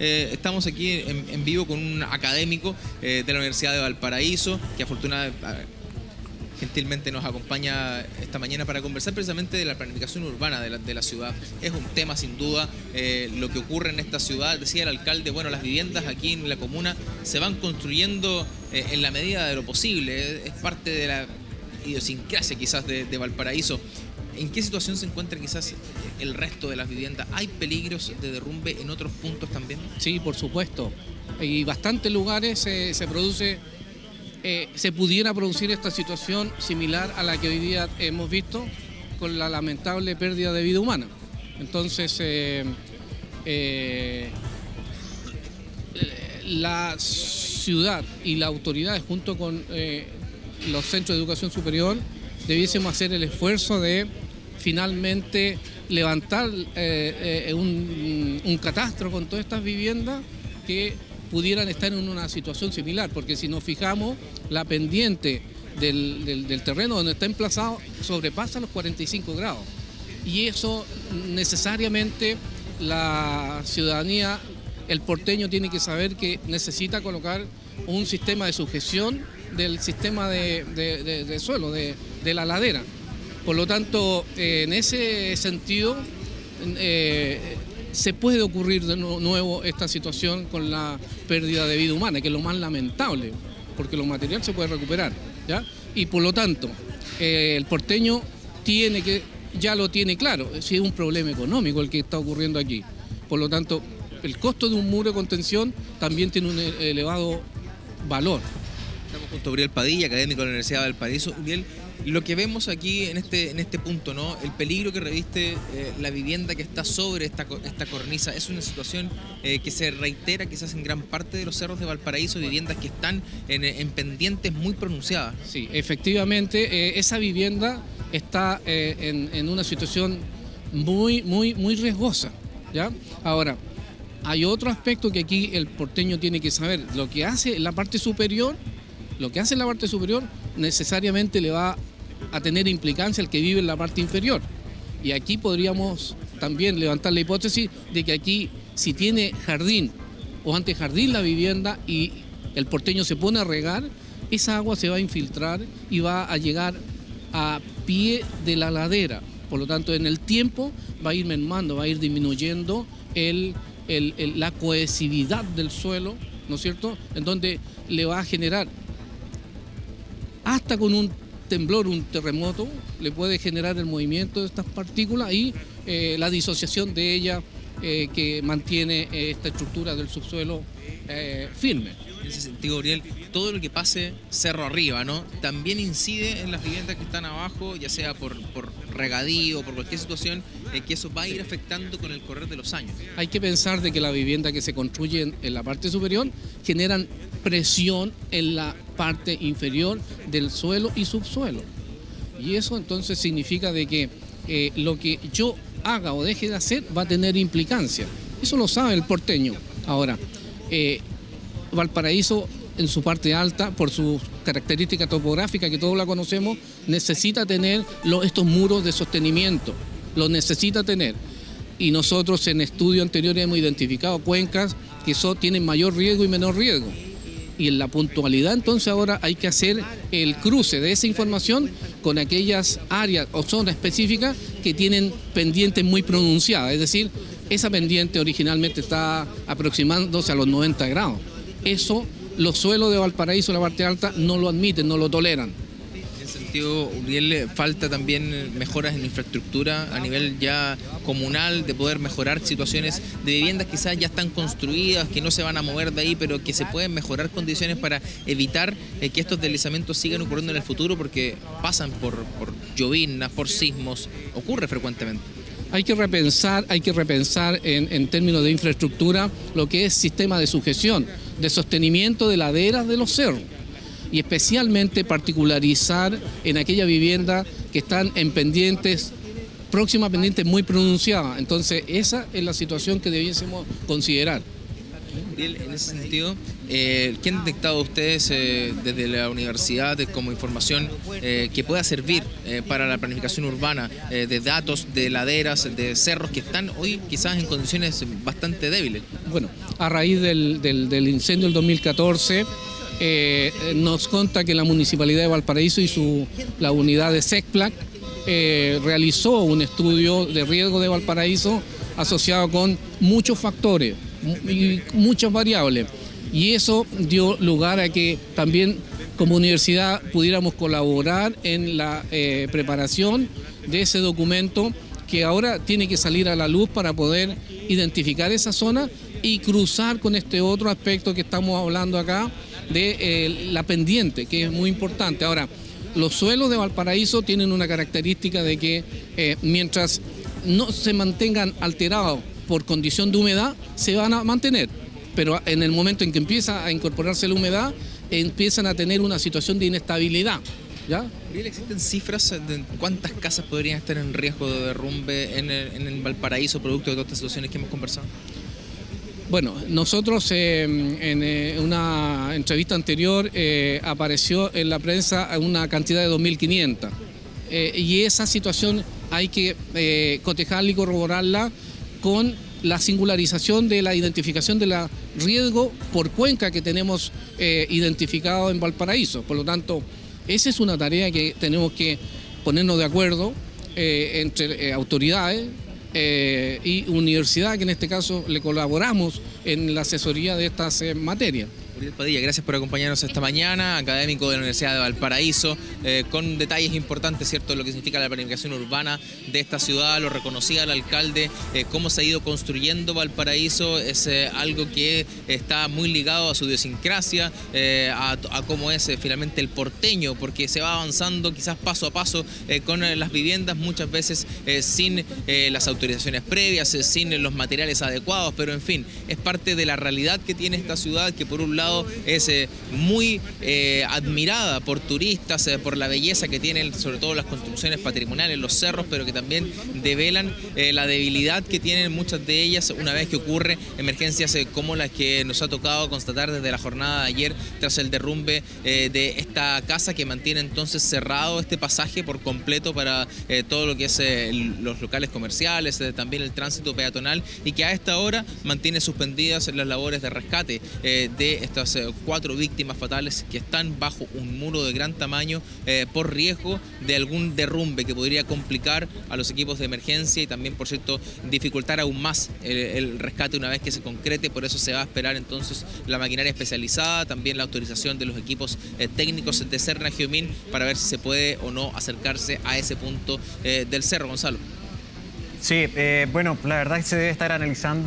Estamos aquí en vivo con un académico de la Universidad de Valparaíso, que afortunadamente, gentilmente nos acompaña esta mañana para conversar precisamente de la planificación urbana de la ciudad. Es un tema sin duda, lo que ocurre en esta ciudad. Decía el alcalde, bueno, las viviendas aquí en la comuna se van construyendo en la medida de lo posible. Es parte de la idiosincrasia quizás de Valparaíso. ¿En qué situación se encuentra quizás el resto de las viviendas? ¿Hay peligros de derrumbe en otros puntos también? Sí, por supuesto. Hay bastantes lugares se pudiera producir esta situación similar a la que hoy día hemos visto con la lamentable pérdida de vida humana. Entonces, la ciudad y las autoridades junto con los centros de educación superior debiésemos hacer el esfuerzo de finalmente levantar un catastro con todas estas viviendas que pudieran estar en una situación similar, porque si nos fijamos, la pendiente del terreno donde está emplazado sobrepasa los 45 grados. Y eso necesariamente la ciudadanía, el porteño tiene que saber que necesita colocar un sistema de sujeción del sistema de suelo, de la ladera. Por lo tanto, en ese sentido, se puede ocurrir de nuevo esta situación con la pérdida de vida humana, que es lo más lamentable, porque lo material se puede recuperar, ¿ya? Y por lo tanto, el porteño ya lo tiene claro, si es un problema económico el que está ocurriendo aquí. Por lo tanto, el costo de un muro de contención también tiene un elevado valor. Estamos junto a Uriel Padilla, académico de la Universidad de Valparaíso. Uriel, lo que vemos aquí en este punto, ¿no? El peligro que reviste la vivienda que está sobre esta cornisa es una situación que se reitera quizás en gran parte de los cerros de Valparaíso, viviendas que están en pendientes muy pronunciadas. Sí, efectivamente, esa vivienda está en una situación muy riesgosa, ¿ya? Ahora, hay otro aspecto que aquí el porteño tiene que saber. Lo que hace la parte superior necesariamente le va a tener implicancia el que vive en la parte inferior. Y aquí podríamos también levantar la hipótesis de que aquí, si tiene jardín o antejardín la vivienda y el porteño se pone a regar, esa agua se va a infiltrar y va a llegar a pie de la ladera. Por lo tanto, en el tiempo va a ir mermando, va a ir disminuyendo la cohesividad del suelo, ¿no es cierto?, en donde le va a generar, hasta con un temblor, un terremoto, le puede generar el movimiento de estas partículas y la disociación de ellas que mantiene esta estructura del subsuelo firme. En ese sentido, Uriel, todo lo que pase cerro arriba, ¿no?, también incide en las viviendas que están abajo, ya sea por regadío o por cualquier situación, que eso va a ir afectando con el correr de los años. Hay que pensar de que las viviendas que se construyen en la parte superior generan presión en la parte inferior del suelo y subsuelo. Y eso entonces significa de que lo que yo haga o deje de hacer va a tener implicancia. Eso lo sabe el porteño. Ahora, Valparaíso, en su parte alta, por sus características topográficas que todos la conocemos, necesita tener estos muros de sostenimiento, los necesita tener. Y nosotros en estudios anteriores hemos identificado cuencas que tienen mayor riesgo y menor riesgo. Y en la puntualidad entonces ahora hay que hacer el cruce de esa información con aquellas áreas o zonas específicas que tienen pendientes muy pronunciadas, es decir, esa pendiente originalmente está aproximándose a los 90 grados. Eso los suelos de Valparaíso, la parte alta, no lo admiten, no lo toleran. En ese sentido, Uriel, falta también mejoras en infraestructura a nivel ya comunal, de poder mejorar situaciones de viviendas que quizás ya están construidas, que no se van a mover de ahí, pero que se pueden mejorar condiciones para evitar que estos deslizamientos sigan ocurriendo en el futuro, porque pasan por llovinas, por sismos, ocurre frecuentemente. Hay que repensar en términos de infraestructura lo que es sistema de sujeción, de sostenimiento de laderas de los cerros, y especialmente particularizar en aquellas viviendas que están en pendientes, próximas pendientes muy pronunciadas. Entonces esa es la situación que debiésemos considerar. En ese sentido, ¿qué han detectado ustedes desde la universidad como información que pueda servir para la planificación urbana de datos, de laderas, de cerros que están hoy quizás en condiciones bastante débiles? Bueno, a raíz del incendio del 2014. Nos consta que la Municipalidad de Valparaíso y la unidad de SECPLAC realizó un estudio de riesgo de Valparaíso asociado con muchos factores y muchas variables. Y eso dio lugar a que también como universidad pudiéramos colaborar en la preparación de ese documento que ahora tiene que salir a la luz para poder identificar esa zona y cruzar con este otro aspecto que estamos hablando acá de la pendiente, que es muy importante. Ahora, los suelos de Valparaíso tienen una característica de que mientras no se mantengan alterados por condición de humedad, se van a mantener. Pero en el momento en que empieza a incorporarse la humedad, empiezan a tener una situación de inestabilidad, ¿ya? ¿Existen cifras de cuántas casas podrían estar en riesgo de derrumbe en el Valparaíso producto de todas estas situaciones que hemos conversado? Bueno, nosotros en una entrevista anterior apareció en la prensa una cantidad de 2.500 y esa situación hay que cotejarla y corroborarla con la singularización de la identificación de la riesgo por cuenca que tenemos identificado en Valparaíso. Por lo tanto, esa es una tarea que tenemos que ponernos de acuerdo entre autoridades y universidad, que en este caso le colaboramos en la asesoría de estas materias. Uriel Padilla, gracias por acompañarnos esta mañana, académico de la Universidad de Valparaíso, con detalles importantes, ¿cierto?, de lo que significa la planificación urbana de esta ciudad. Lo reconocía el alcalde, cómo se ha ido construyendo Valparaíso, es algo que está muy ligado a su idiosincrasia, a cómo es finalmente el porteño, porque se va avanzando quizás paso a paso con las viviendas, muchas veces sin las autorizaciones previas, sin los materiales adecuados, pero en fin, es parte de la realidad que tiene esta ciudad, que por un lado es muy admirada por turistas, por la belleza que tienen, sobre todo las construcciones patrimoniales, los cerros, pero que también develan la debilidad que tienen muchas de ellas una vez que ocurre emergencias como las que nos ha tocado constatar desde la jornada de ayer tras el derrumbe de esta casa, que mantiene entonces cerrado este pasaje por completo para todo lo que es los locales comerciales, también el tránsito peatonal, y que a esta hora mantiene suspendidas las labores de rescate de estas 4 víctimas fatales que están bajo un muro de gran tamaño por riesgo de algún derrumbe que podría complicar a los equipos de emergencia y también, por cierto, dificultar aún más el rescate una vez que se concrete. Por eso se va a esperar entonces la maquinaria especializada, también la autorización de los equipos técnicos de Serna-Geomin para ver si se puede o no acercarse a ese punto del cerro. Gonzalo. Sí, bueno, la verdad es que se debe estar analizando